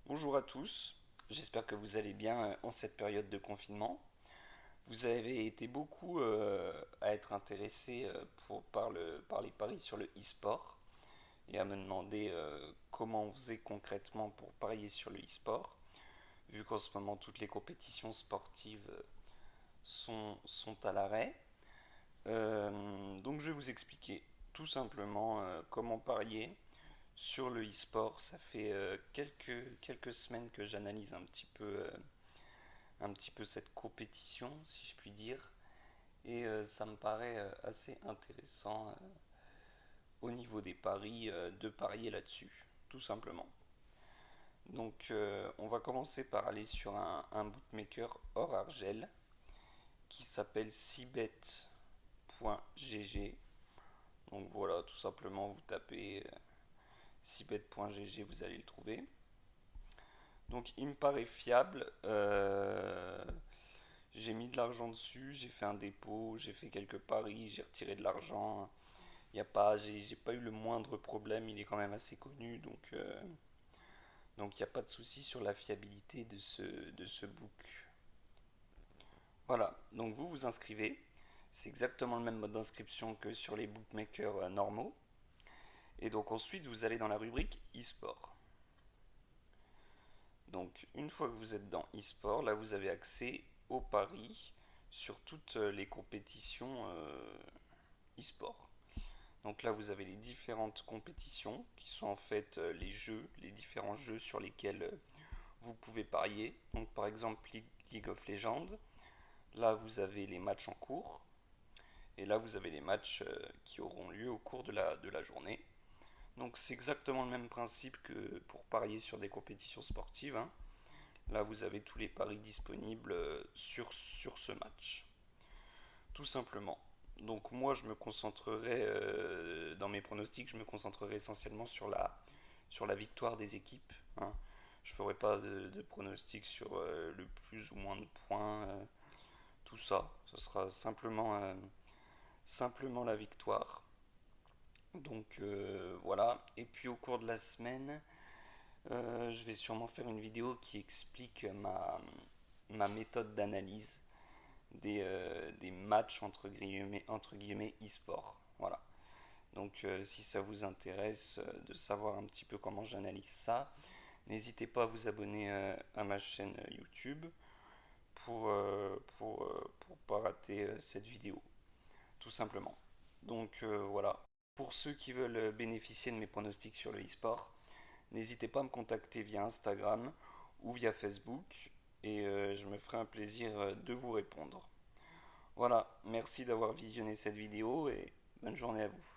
Bonjour à tous, j'espère que vous allez bien en cette période de confinement. Vous avez été beaucoup à être intéressés par les paris sur le e-sport et à me demander comment on faisait concrètement pour parier sur le e-sport, vu qu'en ce moment toutes les compétitions sportives sont à l'arrêt. Donc je vais vous expliquer tout simplement comment parier sur le e-sport. Ça fait quelques semaines que j'analyse un petit peu cette compétition, si je puis dire, et ça me paraît assez intéressant au niveau des paris de parier là-dessus, tout simplement. Donc on va commencer par aller sur un bookmaker hors argel qui s'appelle cbet.gg. Donc voilà, tout simplement vous tapez cbet.gg, vous allez le trouver. Donc il me paraît fiable. J'ai mis de l'argent dessus, j'ai fait un dépôt, j'ai fait quelques paris, j'ai retiré de l'argent. J'ai pas eu le moindre problème, il est quand même assez connu, donc il n'y a pas de souci sur la fiabilité de ce book. Voilà, donc vous vous inscrivez. C'est exactement le même mode d'inscription que sur les bookmakers normaux. Et donc ensuite vous allez dans la rubrique e-sport. Donc une fois que vous êtes dans e-sport, là vous avez accès aux paris sur toutes les compétitions e-sport. Donc là vous avez les différentes compétitions qui sont en fait les différents jeux sur lesquels vous pouvez parier. Donc par exemple League of Legends, là vous avez les matchs en cours et là vous avez les matchs qui auront lieu au cours de la journée. Donc c'est exactement le même principe que pour parier sur des compétitions sportives, hein. Là, vous avez tous les paris disponibles sur ce match. Tout simplement. Donc moi, je me concentrerai, dans mes pronostics, je me concentrerai essentiellement sur la victoire des équipes, hein. Je ne ferai pas de pronostics sur le plus ou moins de points, tout ça. Ce sera simplement la victoire. Donc voilà. Et puis au cours de la semaine, je vais sûrement faire une vidéo qui explique ma méthode d'analyse des matchs entre guillemets e-sport. Voilà. Donc si ça vous intéresse de savoir un petit peu comment j'analyse ça, n'hésitez pas à vous abonner à ma chaîne YouTube pour pas rater cette vidéo, tout simplement. Donc voilà. Pour ceux qui veulent bénéficier de mes pronostics sur le e-sport, n'hésitez pas à me contacter via Instagram ou via Facebook et je me ferai un plaisir de vous répondre. Voilà, merci d'avoir visionné cette vidéo et bonne journée à vous.